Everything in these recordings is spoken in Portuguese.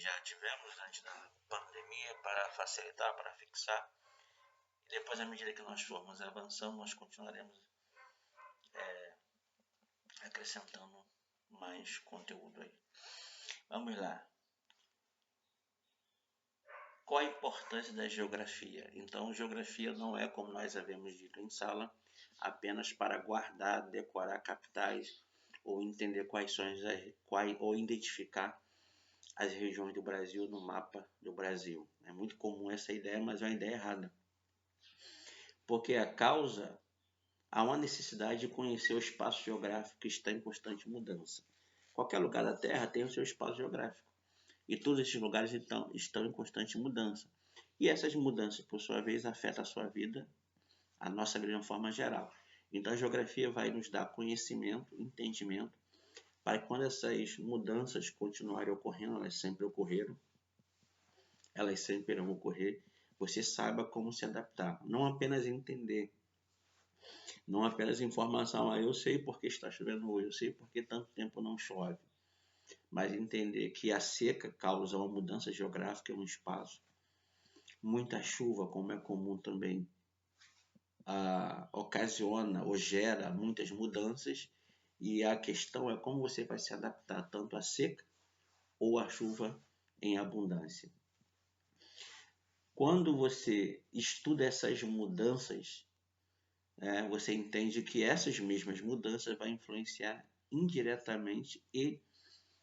já tivemos antes da pandemia para facilitar, para fixar. E depois, à medida que nós formos avançando, nós continuaremos acrescentando mais conteúdo aí. Vamos lá. Qual a importância da geografia? Então, geografia não é, como nós havíamos dito em sala, apenas para guardar, decorar capitais ou entender ou identificar as regiões do Brasil no mapa do Brasil. É muito comum essa ideia, mas é uma ideia errada. Porque há uma necessidade de conhecer o espaço geográfico que está em constante mudança. Qualquer lugar da Terra tem o seu espaço geográfico. E todos esses lugares estão em constante mudança. E essas mudanças, por sua vez, afetam a sua vida, a nossa vida de uma forma geral. Então, a geografia vai nos dar conhecimento, entendimento, para que quando essas mudanças continuarem ocorrendo, elas sempre ocorreram, elas sempre irão ocorrer, você saiba como se adaptar. Não apenas entender, não apenas informação, eu sei porque está chovendo hoje, eu sei porque tanto tempo não chove. Mas entender que a seca causa uma mudança geográfica em um espaço. Muita chuva, como é comum também, ocasiona ou gera muitas mudanças, e a questão é como você vai se adaptar tanto à seca ou à chuva em abundância. Quando você estuda essas mudanças, você entende que essas mesmas mudanças vão influenciar indiretamente e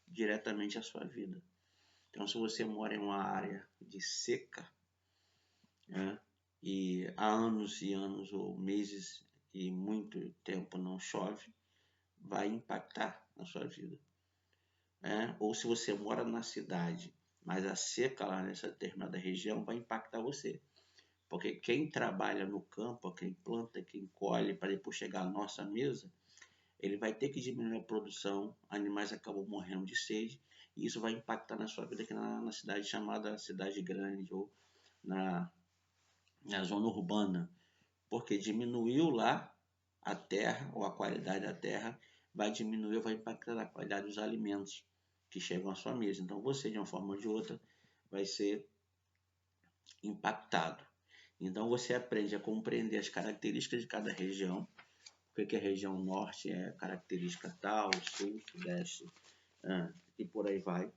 diretamente a sua vida. Então, se você mora em uma área de seca, e há anos e anos ou meses e muito tempo não chove, vai impactar na sua vida. Ou se você mora na cidade, mas a seca lá nessa determinada região vai impactar você. Porque quem trabalha no campo, quem planta, quem colhe para depois chegar à nossa mesa, ele vai ter que diminuir a produção, animais acabam morrendo de sede, e isso vai impactar na sua vida aqui na cidade chamada cidade grande ou na zona urbana, porque diminuiu lá a terra ou a qualidade da terra, vai diminuir, vai impactar a qualidade dos alimentos que chegam à sua mesa. Então você, de uma forma ou de outra, vai ser impactado. Então você aprende a compreender as características de cada região, porque a região norte é característica tal, sul, sudeste, e por aí vai.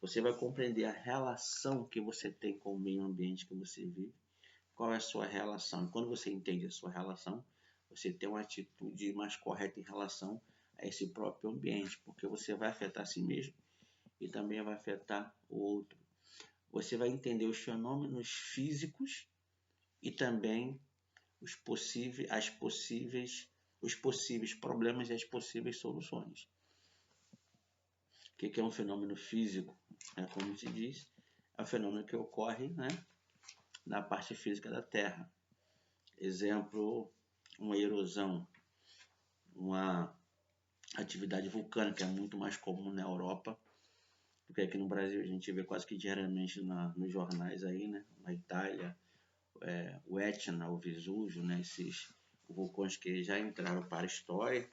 Você vai compreender a relação que você tem com o meio ambiente que você vive, qual é a sua relação. Quando você entende a sua relação, você tem uma atitude mais correta em relação a esse próprio ambiente, porque você vai afetar a si mesmo e também vai afetar o outro. Você vai entender os fenômenos físicos e também os possíveis problemas e as possíveis soluções. O que é um fenômeno físico? Como se diz, é um fenômeno que ocorre, na parte física da Terra. Exemplo, uma erosão, uma atividade vulcânica, é muito mais comum na Europa, porque aqui no Brasil a gente vê quase que diariamente nos jornais aí, na Itália, o Etna, o Vesúvio, esses vulcões que já entraram para a história,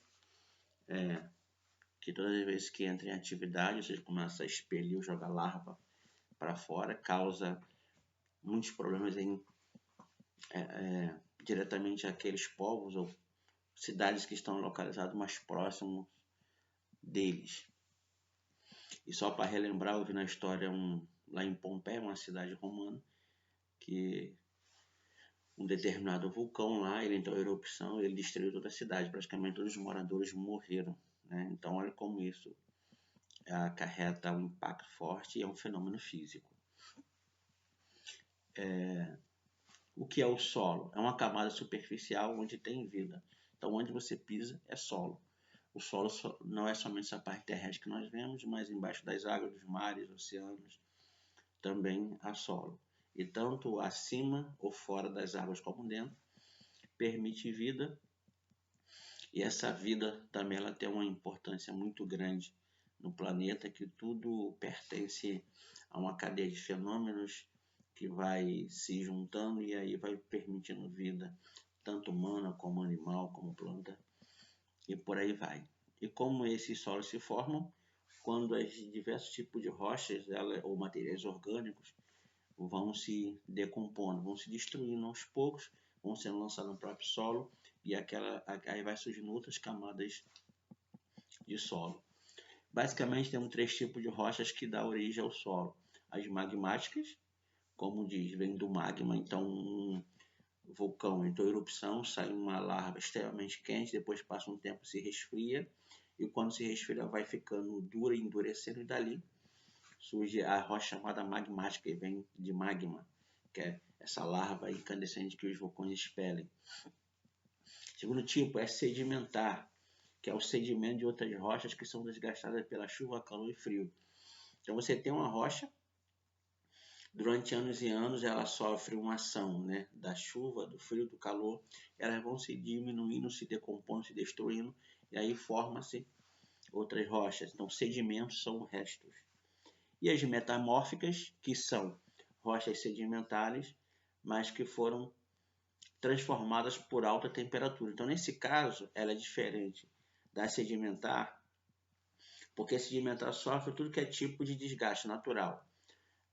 que todas as vezes que entra em atividade, ou seja, começa a expelir ou jogar larva para fora, causa muitos problemas diretamente àqueles povos ou cidades que estão localizadas mais próximos deles. E só para relembrar, eu vi na história lá em Pompeia, uma cidade romana, que um determinado vulcão lá, ele entrou em erupção, ele destruiu toda a cidade, praticamente todos os moradores morreram. Então olha como isso acarreta um impacto forte e é um fenômeno físico. O que é o solo? É uma camada superficial onde tem vida. Então onde você pisa é solo. O solo não é somente essa parte terrestre que nós vemos, mas embaixo das águas, dos mares, oceanos, também há solo. E tanto acima ou fora das águas como dentro, permite vida. E essa vida também ela tem uma importância muito grande no planeta, que tudo pertence a uma cadeia de fenômenos que vai se juntando e aí vai permitindo vida, tanto humana como animal, como planta, e por aí vai. E como esses solos se formam? quando os diversos tipos de rochas ou materiais orgânicos vão se decompondo, vão se destruindo aos poucos, vão sendo lançados no próprio solo e aí vai surgindo outras camadas de solo. Basicamente temos 3 tipos de rochas que dão origem ao solo. As magmáticas, como diz, vem do magma, então um vulcão entrou em erupção, sai uma lava extremamente quente, depois passa um tempo, se resfria, e quando se resfria vai ficando dura e endurecendo, e dali surge a rocha chamada magmática, que vem de magma, que é essa larva incandescente que os vulcões expelem. O segundo tipo é sedimentar, que é o sedimento de outras rochas que são desgastadas pela chuva, calor e frio. Então você tem uma rocha, durante anos e anos ela sofre uma ação, né, da chuva, do frio, do calor, elas vão se diminuindo, se decompondo, se destruindo, e aí forma-se outras rochas. Então sedimentos são restos. E as metamórficas, que são rochas sedimentares, mas que foram transformadas por alta temperatura. Então nesse caso ela é diferente da sedimentar, porque a sedimentar sofre tudo que é tipo de desgaste natural.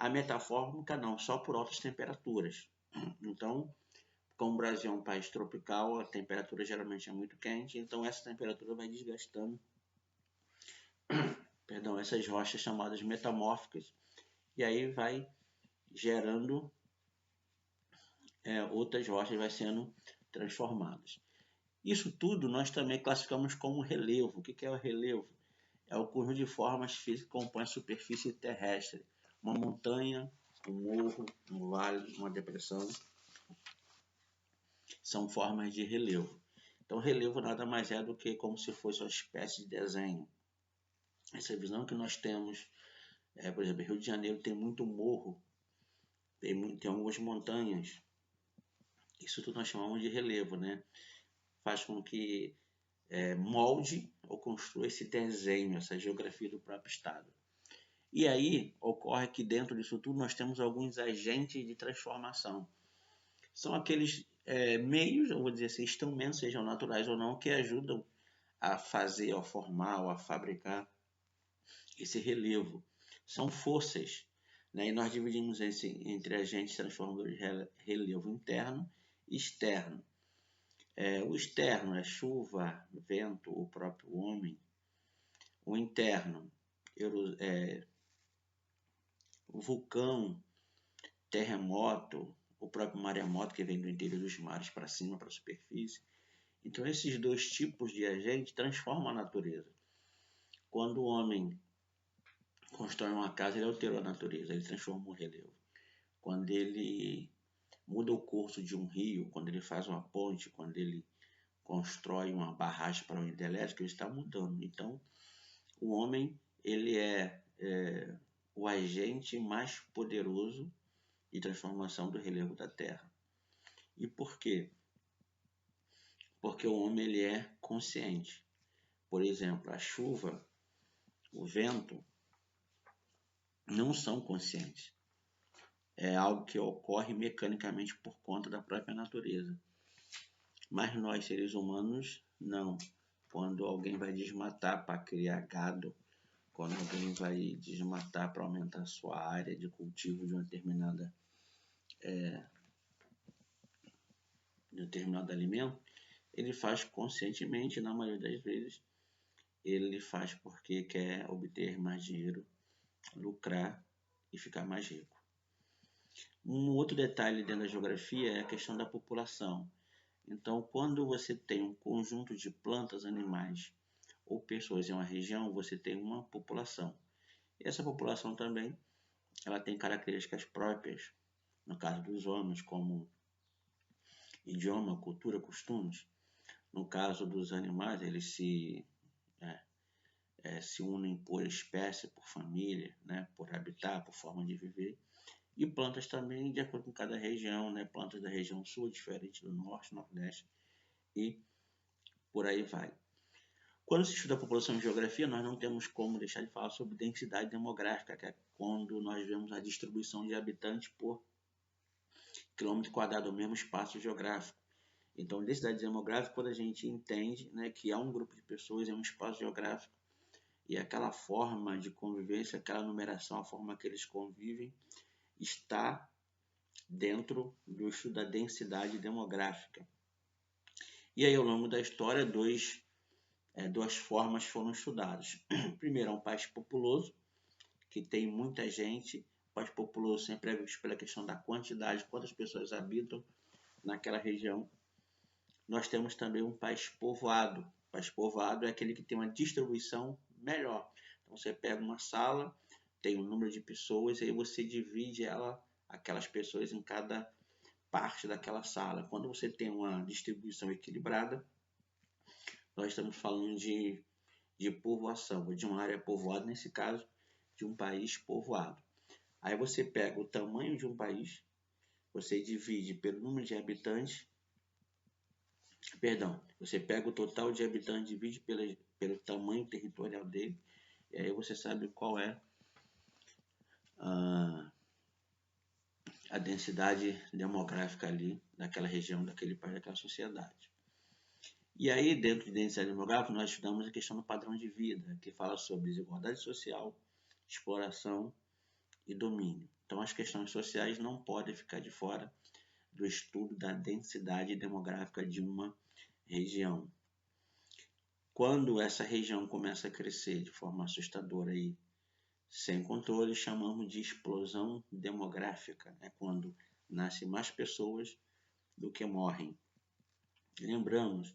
A metamórfica não, só por altas temperaturas. Então, como o Brasil é um país tropical, a temperatura geralmente é muito quente, então essa temperatura vai desgastando essas rochas chamadas metamórficas, e aí vai gerando outras rochas, vai sendo transformadas. Isso tudo nós também classificamos como relevo. O que é o relevo? É o conjunto de formas físicas que compõem a superfície terrestre. Uma montanha, um morro, um vale, uma depressão, são formas de relevo. Então, relevo nada mais é do que como se fosse uma espécie de desenho. Essa visão que nós temos, por exemplo, Rio de Janeiro tem muito morro, tem algumas montanhas. Isso tudo nós chamamos de relevo, né? Faz com que molde ou construa esse desenho, essa geografia do próprio estado. E aí ocorre que dentro disso tudo nós temos alguns agentes de transformação. São aqueles meios, eu vou dizer assim, instrumentos, sejam naturais ou não, que ajudam a fazer, a formar ou a fabricar esse relevo. São forças, né? E nós dividimos entre agentes transformadores de relevo interno e externo. O externo é chuva, vento, o próprio homem. O interno, o vulcão, terremoto, o próprio maremoto que vem do interior dos mares para cima, para a superfície. Então esses 2 tipos de agente transformam a natureza. Quando o homem constrói uma casa, ele alterou a natureza, ele transforma o relevo. Quando ele muda o curso de um rio, quando ele faz uma ponte, quando ele constrói uma barragem para uma hidrelétrica, ele está mudando. Então o homem ele é o agente mais poderoso de transformação do relevo da Terra. E por quê? Porque o homem ele é consciente. Por exemplo, a chuva, o vento, não são conscientes. É algo que ocorre mecanicamente por conta da própria natureza. Mas nós, seres humanos, não. Quando alguém vai desmatar para criar gado, quando alguém vai desmatar para aumentar a sua área de cultivo de um determinado alimento, ele faz conscientemente, na maioria das vezes, ele faz porque quer obter mais dinheiro, lucrar e ficar mais rico. Um outro detalhe dentro da geografia é a questão da população. Então, quando você tem um conjunto de plantas, animais ou pessoas em uma região, você tem uma população. E essa população também ela tem características próprias, no caso dos homens, como idioma, cultura, costumes. No caso dos animais, eles se unem por espécie, por família, né, por habitat, por forma de viver. E plantas também, de acordo com cada região, né, plantas da região sul, diferente do norte, nordeste, e por aí vai. Quando se estuda a população em geografia, nós não temos como deixar de falar sobre densidade demográfica, que é quando nós vemos a distribuição de habitantes por quilômetro quadrado, ou mesmo espaço geográfico. Então, densidade demográfica, quando a gente entende, né, que há um grupo de pessoas em um espaço geográfico e aquela forma de convivência, aquela numeração, a forma que eles convivem, está dentro do estudo da densidade demográfica. E aí, ao longo da história, duas formas foram estudadas. Primeiro, é um país populoso, que tem muita gente. O país populoso sempre é visto pela questão da quantidade, quantas pessoas habitam naquela região. Nós temos também um país povoado. O país povoado é aquele que tem uma distribuição melhor. Então, você pega uma sala, tem um número de pessoas, e aí você divide aquelas pessoas em cada parte daquela sala. Quando você tem uma distribuição equilibrada, nós estamos falando de povoação, de uma área povoada, nesse caso, de um país povoado. Aí você pega o tamanho de um país, você divide pelo número de habitantes, você pega o total de habitantes, divide pelo tamanho territorial dele, e aí você sabe qual é a densidade demográfica ali daquela região, daquele país, daquela sociedade. E aí, dentro de densidade demográfica, nós estudamos a questão do padrão de vida, que fala sobre desigualdade social, exploração e domínio. Então, as questões sociais não podem ficar de fora do estudo da densidade demográfica de uma região. Quando essa região começa a crescer de forma assustadora e sem controle, chamamos de explosão demográfica. É quando nascem mais pessoas do que morrem. Lembramos,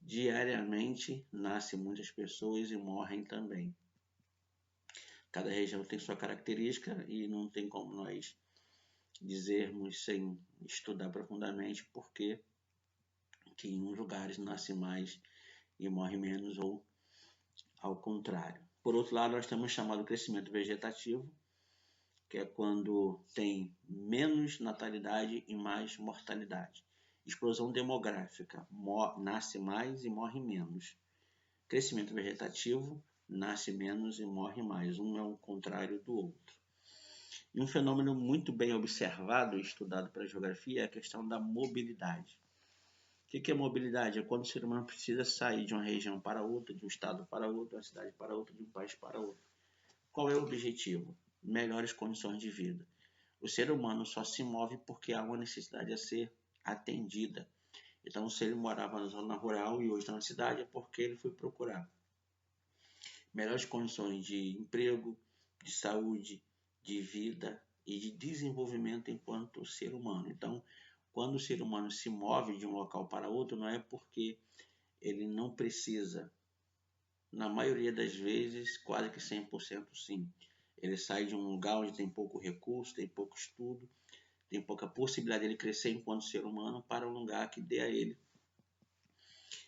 diariamente nascem muitas pessoas e morrem também. Cada região tem sua característica e não tem como nós dizermos sem estudar profundamente porque que em uns lugares nasce mais e morre menos ou ao contrário. Por outro lado, nós temos chamado crescimento vegetativo, que é quando tem menos natalidade e mais mortalidade. Explosão demográfica, nasce mais e morre menos. Crescimento vegetativo, nasce menos e morre mais. Um é o contrário do outro. E um fenômeno muito bem observado e estudado pela geografia é a questão da mobilidade. O que é mobilidade? É quando o ser humano precisa sair de uma região para outra, de um estado para outro, de uma cidade para outra, de um país para outro. Qual é o objetivo? Melhores condições de vida. O ser humano só se move porque há uma necessidade a ser atendida. Então, se ele morava na zona rural e hoje está na cidade, é porque ele foi procurar melhores condições de emprego, de saúde, de vida e de desenvolvimento enquanto ser humano. Então, quando o ser humano se move de um local para outro, não é porque ele não precisa. Na maioria das vezes, quase que 100% sim. Ele sai de um lugar onde tem pouco recurso, tem pouco estudo, tem pouca possibilidade de ele crescer enquanto ser humano para um lugar que dê a ele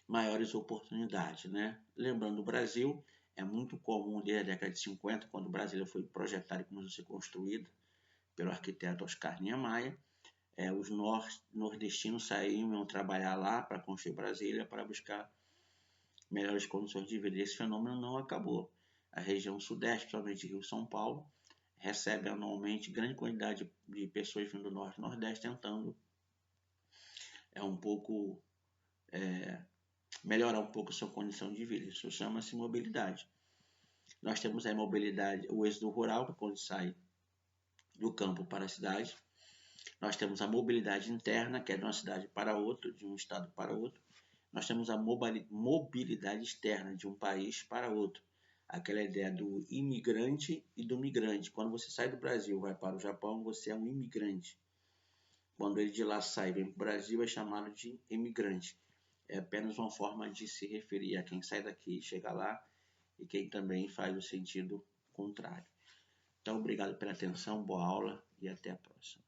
maiores oportunidades, né? Lembrando, o Brasil é muito comum desde a década de 50, quando o Brasil foi projetado e começou a ser construído pelo arquiteto Oscar Niemeyer, os nordestinos saíam trabalhar lá para construir Brasília, para buscar melhores condições de vida. E esse fenômeno não acabou. A região sudeste, principalmente Rio e São Paulo, recebe anualmente grande quantidade de pessoas vindo do norte e nordeste tentando melhorar um pouco a sua condição de vida. Isso chama-se mobilidade. Nós temos a mobilidade, o êxodo rural, que é quando sai do campo para a cidade. Nós temos a mobilidade interna, que é de uma cidade para outra, de um estado para outro. Nós temos a mobilidade externa, de um país para outro. Aquela ideia do imigrante e do migrante. Quando você sai do Brasil e vai para o Japão, você é um imigrante. Quando ele de lá sai e vem para o Brasil, é chamado de imigrante. É apenas uma forma de se referir a quem sai daqui e chega lá e quem também faz o sentido contrário. Então, obrigado pela atenção, boa aula e até a próxima.